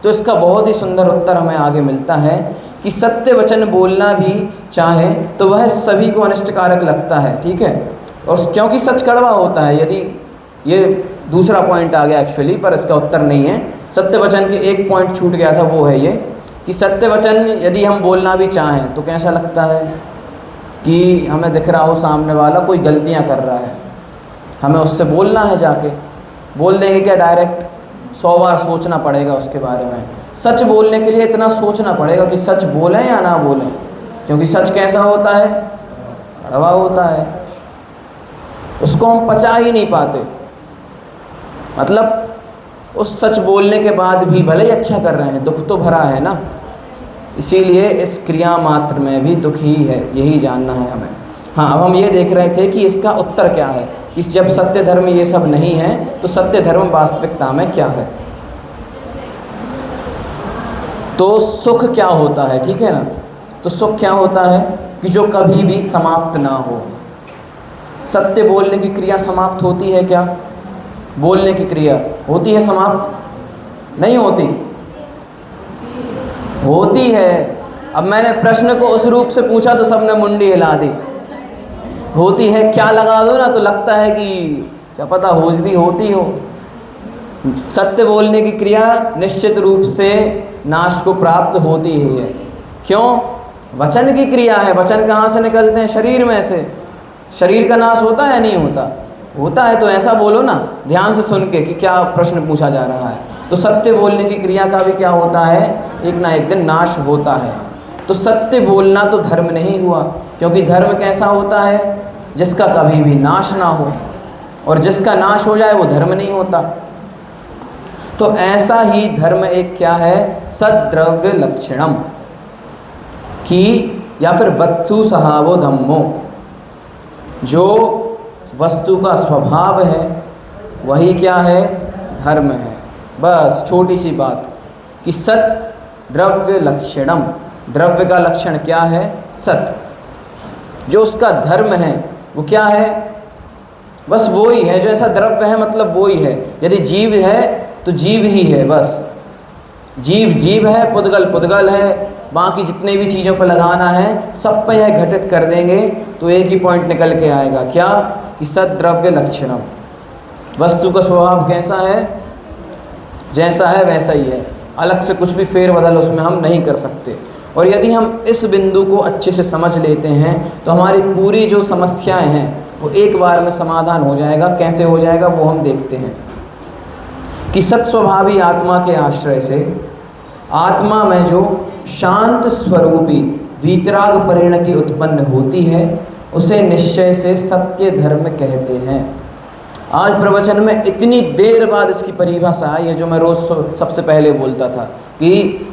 तो इसका बहुत ही सुंदर उत्तर हमें आगे मिलता है कि सत्य वचन बोलना भी चाहे तो वह सभी को अनिष्टकारक लगता है, ठीक है, और क्योंकि सच कड़वा होता है। यदि ये दूसरा पॉइंट आ गया एक्चुअली, पर इसका उत्तर नहीं है। सत्य वचन के एक पॉइंट छूट गया था, वो है ये कि कि सत्य वचन यदि हम बोलना भी चाहें तो कैसा लगता है कि हमें दिख रहा हो सामने वाला कोई गलतियां कर रहा है, हमें उससे बोलना है, जाके बोल देंगे क्या डायरेक्ट? 100 बार सोचना पड़ेगा उसके बारे में। सच बोलने के लिए इतना सोचना पड़ेगा कि सच बोलें या ना बोलें, क्योंकि सच कैसा होता है? कड़वा होता है, उसको हम पचा ही नहीं पाते। मतलब उस सच बोलने के बाद भी भले ही अच्छा कर रहे हैं, दुख तो भरा है ना, इसीलिए इस क्रिया मात्र में भी दुख ही है, यही जानना है हमें। हाँ, अब हम ये देख रहे थे कि इसका उत्तर क्या है, कि जब सत्य धर्म ये सब नहीं है तो सत्य धर्म वास्तविकता में क्या है। तो सुख क्या होता है, ठीक है ना? तो सुख क्या होता है कि जो कभी भी समाप्त ना हो। सत्य बोलने की क्रिया समाप्त होती है क्या? बोलने की क्रिया होती है समाप्त? नहीं होती, होती है। अब मैंने प्रश्न को उस रूप से पूछा तो सबने मुंडी हिला दी। होती है क्या लगा दो ना तो लगता है कि क्या पता होती होती हो। सत्य बोलने की क्रिया निश्चित रूप से नाश को प्राप्त होती ही है। क्यों? वचन की क्रिया है। वचन कहाँ से निकलते हैं? शरीर में से। शरीर का नाश होता है या नहीं होता? होता है। तो ऐसा बोलो ना ध्यान से सुन के कि क्या प्रश्न पूछा जा रहा है। तो सत्य बोलने की क्रिया का भी क्या होता है? एक ना एक दिन नाश होता है। तो सत्य बोलना तो धर्म नहीं हुआ, क्योंकि धर्म कैसा होता है? जिसका कभी भी नाश ना हो, और जिसका नाश हो जाए वो धर्म नहीं होता। तो ऐसा ही धर्म एक क्या है? सद्द्रव्य लक्षणम, कि या फिर वस्तु स्वभावो धम्मो, जो वस्तु का स्वभाव है वही क्या है? धर्म है। बस छोटी सी बात कि सत द्रव्य लक्षणम, द्रव्य का लक्षण क्या है? सत। जो उसका धर्म है वो क्या है? बस वो ही है। जो ऐसा द्रव्य है मतलब वो ही है। यदि जीव है तो जीव ही है, बस जीव जीव है, पुद्गल पुद्गल है। बाकी जितने भी चीज़ों पर लगाना है सब पे यह घटित कर देंगे तो एक ही पॉइंट निकल के आएगा, क्या? कि सद्द्रव्य लक्षणम। वस्तु का स्वभाव कैसा है? जैसा है वैसा ही है, अलग से कुछ भी फेर बदल उसमें हम नहीं कर सकते। और यदि हम इस बिंदु को अच्छे से समझ लेते हैं तो हमारी पूरी जो समस्याएं हैं वो एक बार में समाधान हो जाएगा। कैसे हो जाएगा वो हम देखते हैं कि सत्स्वभावी आत्मा के आश्रय से आत्मा में जो शांत स्वरूपी वीतराग परिणति उत्पन्न होती है उसे निश्चय से सत्य धर्म कहते हैं। आज प्रवचन में इतनी देर बाद इसकी परिभाषा आई है, जो मैं रोज़ सबसे पहले बोलता था कि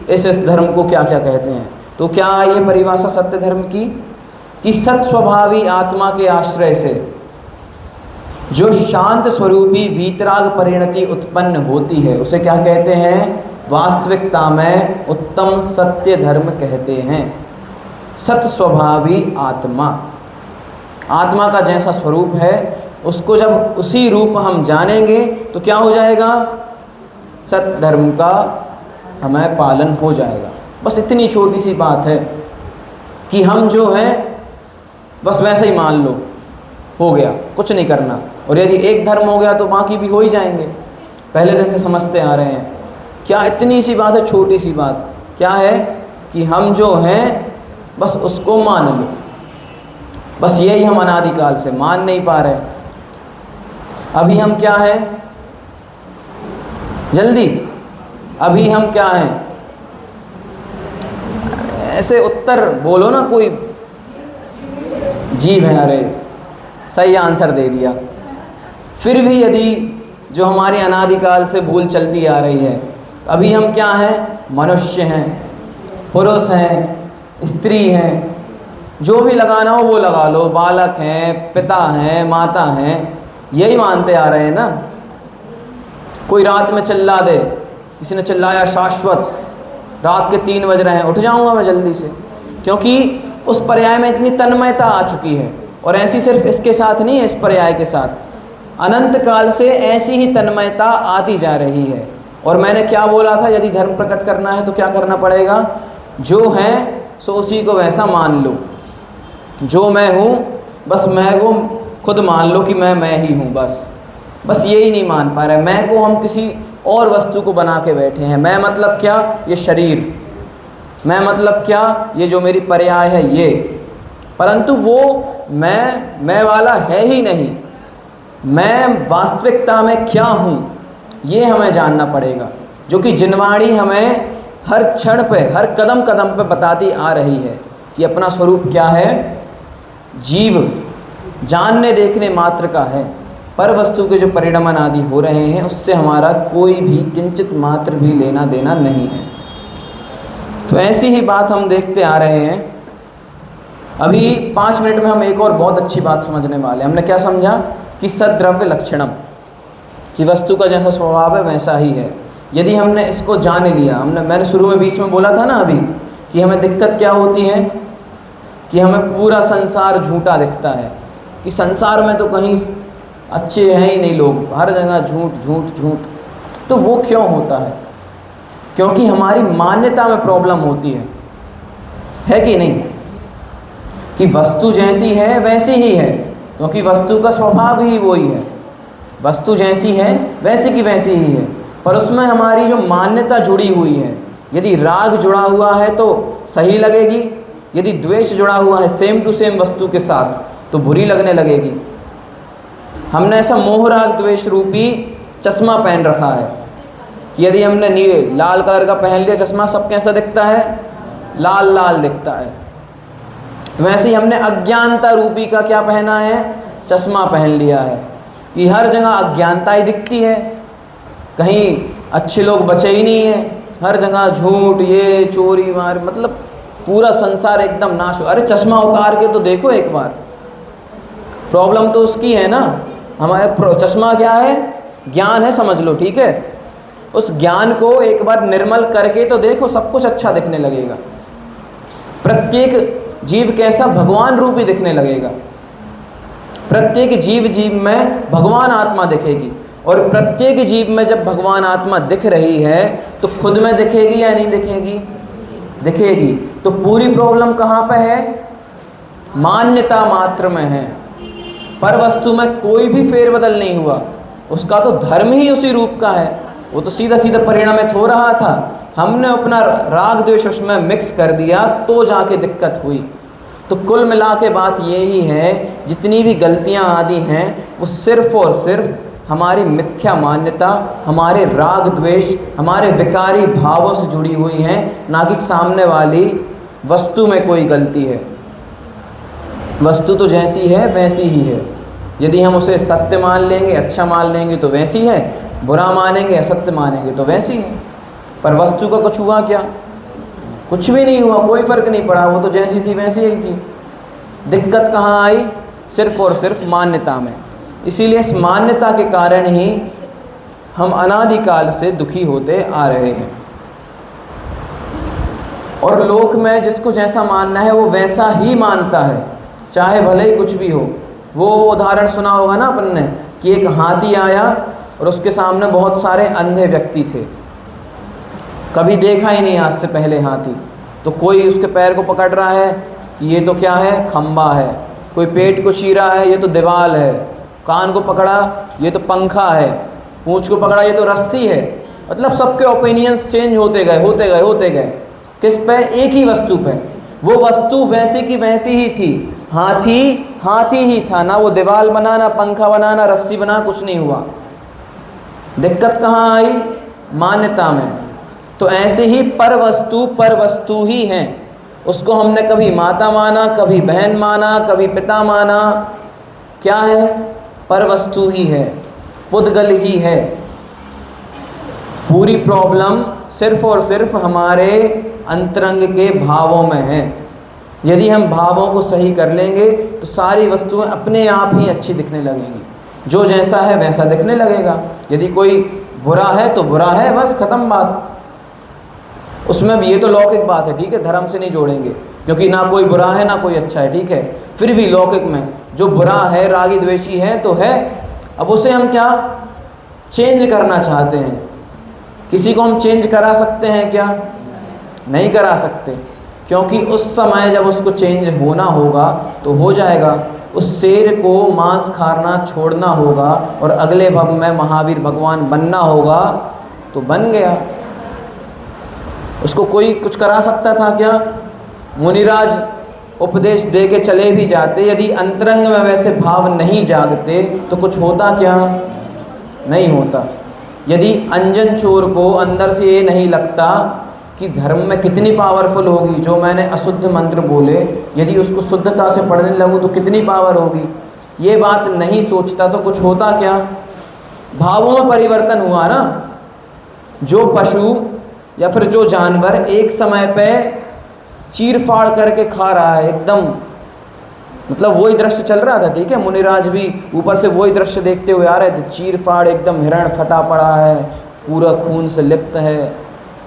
इस धर्म को क्या क्या कहते हैं। तो क्या ये परिभाषा सत्य धर्म की? कि सत्स्वभावी आत्मा के आश्रय से जो शांत स्वरूपी वीतराग परिणति उत्पन्न होती है उसे क्या कहते हैं? वास्तविकता में उत्तम सत्य धर्म कहते हैं। सत्स्वभावी आत्मा, आत्मा का जैसा स्वरूप है उसको जब उसी रूप हम जानेंगे तो क्या हो जाएगा? सत्य धर्म का हमें पालन हो जाएगा। बस इतनी छोटी सी बात है कि हम जो हैं बस वैसे ही मान लो, हो गया, कुछ नहीं करना। और यदि एक धर्म हो गया तो बाकी भी हो ही जाएंगे। पहले दिन से समझते आ रहे हैं। क्या इतनी सी बात है, छोटी सी बात। क्या है? कि हम जो हैं बस उसको मान लो। बस यही हम अनादिकाल से मान नहीं पा रहे। अभी हम क्या हैं? जल्दी, अभी हम क्या हैं? ऐसे उत्तर बोलो ना, कोई जीव है। अरे सही आंसर दे दिया। फिर भी यदि जो हमारी अनादिकाल से भूल चलती आ रही है, अभी हम क्या हैं? मनुष्य हैं, पुरुष हैं, स्त्री हैं, जो भी लगाना हो वो लगा लो। बालक हैं, पिता हैं, माता हैं, यही मानते आ रहे हैं ना। कोई रात में चिल्ला दे, किसी ने चिल्लाया शाश्वत, रात के 3 बज रहे हैं, उठ जाऊंगा मैं जल्दी से, क्योंकि उस पर्याय में इतनी तन्मयता आ चुकी है। और ऐसी सिर्फ इसके साथ नहीं है, इस पर्याय के साथ अनंत काल से ऐसी ही तन्मयता आती जा रही है। और मैंने क्या बोला था? यदि धर्म प्रकट करना है तो क्या करना पड़ेगा? जो है सो उसी को वैसा मान लो। जो मैं हूँ बस मैं को खुद मान लो कि मैं ही हूँ। बस यही नहीं मान पा रहे। मैं को हम किसी और वस्तु को बना के बैठे हैं। मैं मतलब क्या? ये शरीर, मैं मतलब क्या, ये जो मेरी पर्याय है ये, परंतु वो मैं वाला है ही नहीं। मैं वास्तविकता में क्या हूँ ये हमें जानना पड़ेगा, जो कि जिनवाणी हमें हर क्षण पे, हर कदम कदम पे बताती आ रही है कि अपना स्वरूप क्या है। जीव जानने देखने मात्र का है, पर वस्तु के जो परिणमन आदि हो रहे हैं उससे हमारा कोई भी किंचित मात्र भी लेना देना नहीं है। तो ऐसी ही बात हम देखते आ रहे हैं। अभी 5 मिनट में हम एक और बहुत अच्छी बात समझने वाले हैं। हमने क्या समझा कि सद्द्रव्य लक्षणम, कि वस्तु का जैसा स्वभाव है वैसा ही है। यदि हमने इसको जान लिया, मैंने शुरू में बीच में बोला था ना अभी कि हमें दिक्कत क्या होती है कि हमें पूरा संसार झूठा दिखता है, कि संसार में तो कहीं अच्छे हैं ही नहीं लोग, हर जगह झूठ झूठ झूठ। तो वो क्यों होता है? क्योंकि हमारी मान्यता में प्रॉब्लम होती है कि नहीं, कि वस्तु जैसी है वैसी ही है, क्योंकि वस्तु का स्वभाव ही वही है। वस्तु जैसी है वैसी की वैसी ही है, पर उसमें हमारी जो मान्यता जुड़ी हुई है, यदि राग जुड़ा हुआ है तो सही लगेगी, यदि द्वेष जुड़ा हुआ है सेम टू सेम वस्तु के साथ तो बुरी लगने लगेगी। हमने ऐसा मोह राग द्वेष रूपी चश्मा पहन रखा है कि यदि हमने लाल कलर का पहन लिया चश्मा, सब कैसा दिखता है? लाल लाल दिखता है। तो वैसे ही हमने अज्ञानता रूपी का क्या पहना है? चश्मा पहन लिया है कि हर जगह अज्ञानता ही दिखती है, कहीं अच्छे लोग बचे ही नहीं हैं, हर जगह झूठ, ये चोरी मार, मतलब पूरा संसार एकदम नाश हो। अरे चश्मा उतार के तो देखो एक बार, प्रॉब्लम तो उसकी है ना। हमारे चश्मा क्या है? ज्ञान है, समझ लो, ठीक है। उस ज्ञान को एक बार निर्मल करके तो देखो, सब कुछ अच्छा दिखने लगेगा। प्रत्येक जीव कैसा? भगवान रूपी दिखने लगेगा। प्रत्येक जीव में भगवान आत्मा दिखेगी, और प्रत्येक जीव में जब भगवान आत्मा दिख रही है तो खुद में दिखेगी या नहीं दिखेगी? दिखेगी। तो पूरी प्रॉब्लम कहाँ पे है? मान्यता मात्र में है, पर वस्तु में कोई भी फेरबदल नहीं हुआ, उसका तो धर्म ही उसी रूप का है, वो तो सीधा सीधा परिणामित हो रहा था। हमने अपना राग द्वेष उसमें मिक्स कर दिया तो जाके दिक्कत हुई। तो कुल मिला के बात यही है, जितनी भी गलतियां आदि हैं वो सिर्फ़ और सिर्फ हमारी मिथ्या मान्यता, हमारे राग द्वेष, हमारे विकारी भावों से जुड़ी हुई हैं, ना कि सामने वाली वस्तु में कोई गलती है। वस्तु तो जैसी है वैसी ही है। यदि हम उसे सत्य मान लेंगे, अच्छा मान लेंगे तो वैसी है, बुरा मानेंगे, असत्य मानेंगे तो वैसी है। पर वस्तु का कुछ हुआ क्या? कुछ भी नहीं हुआ, कोई फ़र्क नहीं पड़ा, वो तो जैसी थी वैसी ही थी। दिक्कत कहाँ आई? सिर्फ़ और सिर्फ मान्यता में। इसीलिए इस मान्यता के कारण ही हम अनादिकाल से दुखी होते आ रहे हैं, और लोक में जिसको जैसा मानना है वो वैसा ही मानता है, चाहे भले ही कुछ भी हो। वो उदाहरण सुना होगा ना अपन ने कि एक हाथी आया और उसके सामने बहुत सारे अंधे व्यक्ति थे, कभी देखा ही नहीं आज से पहले हाथी। तो कोई उसके पैर को पकड़ रहा है कि ये तो क्या है? खंबा है। कोई पेट को चीरा है, ये तो दीवाल है। कान को पकड़ा, ये तो पंखा है। पूंछ को पकड़ा, ये तो रस्सी है। मतलब सबके ओपिनियंस चेंज होते गए होते गए होते गए। किस पे? एक ही वस्तु पे। वो वस्तु वैसी की वैसी ही थी। हाथी हाथी ही था, ना वो दीवाल बना, ना पंखा बना, ना रस्सी बना, कुछ नहीं हुआ। दिक्कत कहाँ आई? मान्यता में। तो ऐसे ही पर वस्तु ही हैं। उसको हमने कभी माता माना, कभी बहन माना, कभी पिता माना। क्या है? पर वस्तु ही है, पुद्गल ही है। पूरी प्रॉब्लम सिर्फ और सिर्फ हमारे अंतरंग के भावों में है। यदि हम भावों को सही कर लेंगे तो सारी वस्तुएं अपने आप ही अच्छी दिखने लगेंगी। जो जैसा है वैसा दिखने लगेगा। यदि कोई बुरा है तो बुरा है, बस ख़त्म बात। उसमें भी ये तो लौकिक बात है, ठीक है, धर्म से नहीं जोड़ेंगे, क्योंकि ना कोई बुरा है ना कोई अच्छा है, ठीक है। फिर भी लौकिक में जो बुरा है, रागी द्वेषी है तो है। अब उसे हम क्या चेंज करना चाहते हैं? किसी को हम चेंज करा सकते हैं क्या? नहीं करा सकते, क्योंकि उस समय जब उसको चेंज होना होगा तो हो जाएगा। उस शेर को मांस खाना छोड़ना होगा और अगले भव में महावीर भगवान बनना होगा तो बन गया। उसको कोई कुछ करा सकता था क्या? मुनिराज उपदेश दे के चले भी जाते, यदि अंतरंग में वैसे भाव नहीं जागते तो कुछ होता क्या? नहीं होता। यदि अंजन चोर को अंदर से ये नहीं लगता कि धर्म में कितनी पावरफुल होगी, जो मैंने अशुद्ध मंत्र बोले यदि उसको शुद्धता से पढ़ने लगूँ तो कितनी पावर होगी, ये बात नहीं सोचता तो कुछ होता क्या? भावों में परिवर्तन हुआ ना। जो पशु या फिर जो जानवर एक समय पे चीर फाड़ करके खा रहा है, एकदम मतलब वही दृश्य चल रहा था, ठीक है, मुनिराज भी ऊपर से वही दृश्य देखते हुए आ रहे थे, चीर फाड़ एकदम हिरण फटा पड़ा है, पूरा खून से लिप्त है,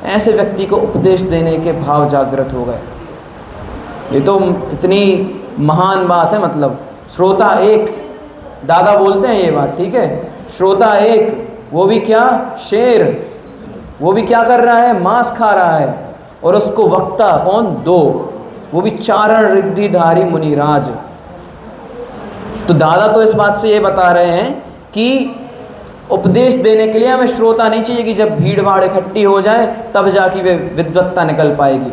ऐसे व्यक्ति को उपदेश देने के भाव जागृत हो गए। ये तो कितनी महान बात है। मतलब श्रोता एक, दादा बोलते हैं ये बात, ठीक है, श्रोता एक, वो भी क्या, शेर, वो भी क्या कर रहा है, मांस खा रहा है, और उसको वक्ता कौन, दो, वो भी चारण रिद्धिधारी मुनिराज। तो दादा तो इस बात से ये बता रहे हैं कि उपदेश देने के लिए हमें श्रोता नहीं चाहिए कि जब भीड़ भाड़ इकट्ठी हो जाए तब जाके वे विद्वत्ता निकल पाएगी।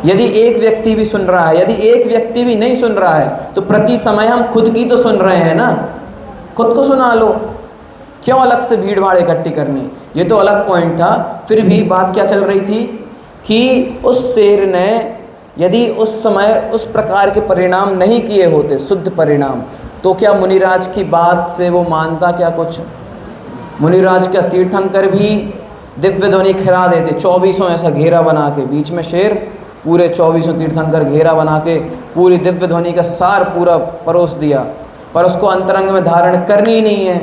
यदि एक व्यक्ति भी सुन रहा है, यदि एक व्यक्ति भी नहीं सुन रहा है तो प्रति समय हम खुद की तो सुन रहे हैं ना, खुद को सुना लो, क्यों अलग से भीड़ भाड़ इकट्ठी करनी। ये तो अलग पॉइंट था। फिर भी बात क्या चल रही थी कि उस शेर ने यदि उस समय उस प्रकार के परिणाम नहीं किए होते, शुद्ध परिणाम, तो क्या मुनिराज की बात से वो मानता क्या कुछ? मुनिराज का तीर्थंकर भी दिव्य ध्वनि खिला देते, 24 ऐसा घेरा बना के, बीच में शेर, पूरे 24 तीर्थंकर घेरा बना के पूरी दिव्य ध्वनि का सार पूरा परोस दिया, पर उसको अंतरंग में धारण करनी ही नहीं है,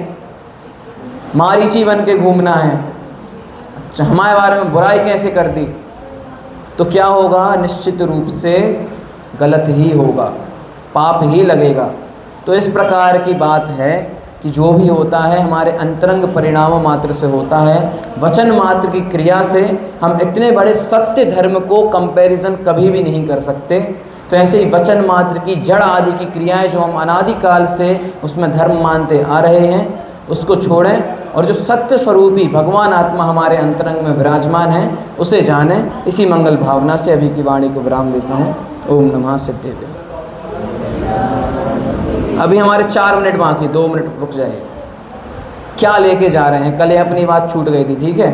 मारीची बन के घूमना है। अच्छा, हमारे बारे में बुराई कैसे कर दी? तो क्या होगा? निश्चित रूप से गलत ही होगा, पाप ही लगेगा। तो इस प्रकार की बात है कि जो भी होता है हमारे अंतरंग परिणाम मात्र से होता है। वचन मात्र की क्रिया से हम इतने बड़े सत्य धर्म को कंपैरिजन कभी भी नहीं कर सकते। तो ऐसे ही वचन मात्र की जड़ आदि की क्रियाएं जो हम अनादिकाल से उसमें धर्म मानते आ रहे हैं, उसको छोड़ें और जो सत्य स्वरूपी भगवान आत्मा हमारे अंतरंग में विराजमान है उसे जानें। इसी मंगल भावना से अभी की वाणी को विराम देता हूँ। ओम नमः सिद्धेभ्यो। अभी हमारे 4 मिनट बाकी, 2 मिनट रुक जाइए। क्या लेके जा रहे हैं? कल ये अपनी बात छूट गई थी, ठीक है,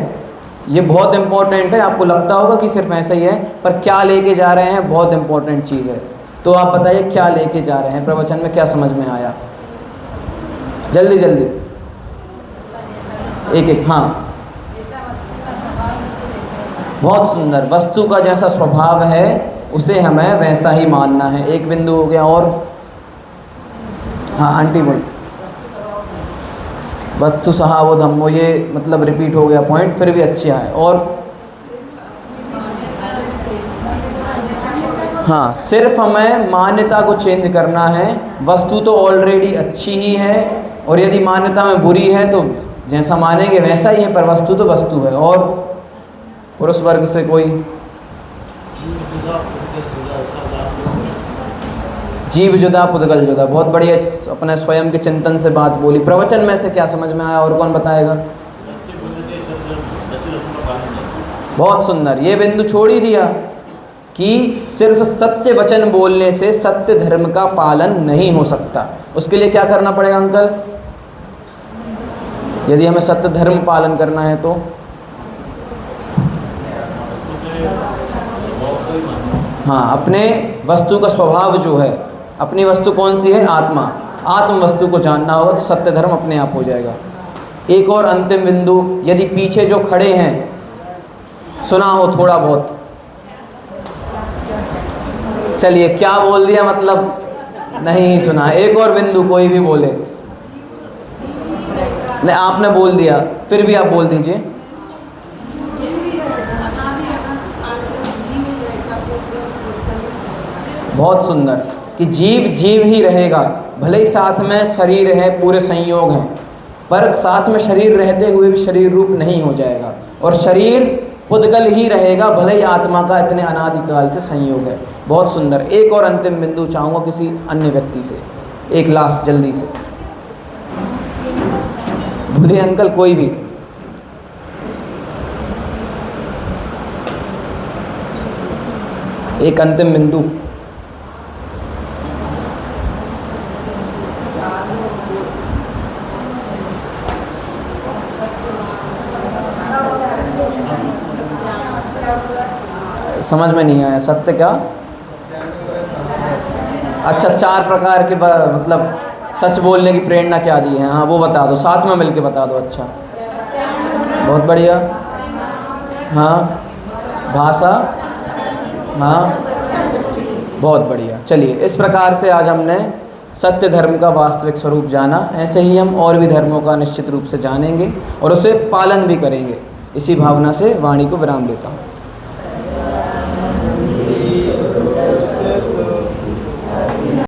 ये बहुत इंपॉर्टेंट है। आपको लगता होगा कि सिर्फ ऐसा ही है, पर क्या लेके जा रहे हैं बहुत इंपॉर्टेंट चीज़ है। तो आप बताइए क्या लेके जा रहे हैं, प्रवचन में क्या समझ में आया? जल्दी जल्दी एक एक। हाँ, बहुत सुंदर। वस्तु का जैसा स्वभाव है उसे हमें वैसा ही मानना है। एक बिंदु हो गया। और हाँ आंटी बोल, वस्तु सहावो धम्मो, ये मतलब रिपीट हो गया पॉइंट, फिर भी अच्छा है। और हाँ, सिर्फ हमें मान्यता को चेंज करना है। वस्तु तो ऑलरेडी अच्छी ही है, और यदि मान्यता में बुरी है तो जैसा मानेंगे वैसा ही है, पर वस्तु तो वस्तु है। और पुरुष वर्ग से कोई? जीव जुदा पुद्गल जुदा, बहुत बढ़िया, अपने स्वयं के चिंतन से बात बोली। प्रवचन में से क्या समझ में आया और कौन बताएगा? बहुत सुंदर। ये बिंदु छोड़ ही दिया कि सिर्फ सत्य वचन बोलने से सत्य धर्म का पालन नहीं हो सकता। उसके लिए क्या करना पड़ेगा अंकल? यदि हमें सत्य धर्म पालन करना है तो हाँ, अपने वस्तु का स्वभाव जो है, अपनी वस्तु कौन सी है? आत्मा। आत्म वस्तु को जानना होगा तो सत्य धर्म अपने आप हो जाएगा। एक और अंतिम बिंदु, यदि पीछे जो खड़े हैं सुना हो थोड़ा बहुत, चलिए क्या बोल दिया मतलब नहीं सुना। एक और बिंदु कोई भी बोले, नहीं आपने बोल दिया, फिर भी आप बोल दीजिए। बहुत सुंदर कि जीव जीव ही रहेगा, भले ही साथ में शरीर है, पूरे संयोग हैं, पर साथ में शरीर रहते हुए भी शरीर रूप नहीं हो जाएगा, और शरीर पुद्गल ही रहेगा, भले ही आत्मा का इतने अनादिकाल से संयोग है। बहुत सुंदर। एक और अंतिम बिंदु चाहूँगा किसी अन्य व्यक्ति से, एक लास्ट जल्दी से बोलिए अंकल, कोई भी। एक अंतिम बिंदु। समझ में नहीं आया, सत्य क्या? अच्छा, 4 प्रकार के मतलब सच बोलने की प्रेरणा क्या दी है? हाँ वो बता दो, साथ में मिलके बता दो। अच्छा, बहुत बढ़िया। हाँ, भाषा। हाँ, बहुत बढ़िया। चलिए, इस प्रकार से आज हमने सत्य धर्म का वास्तविक स्वरूप जाना। ऐसे ही हम और भी धर्मों का निश्चित रूप से जानेंगे और उसे पालन भी करेंगे। इसी भावना से वाणी को विराम देता हूँ।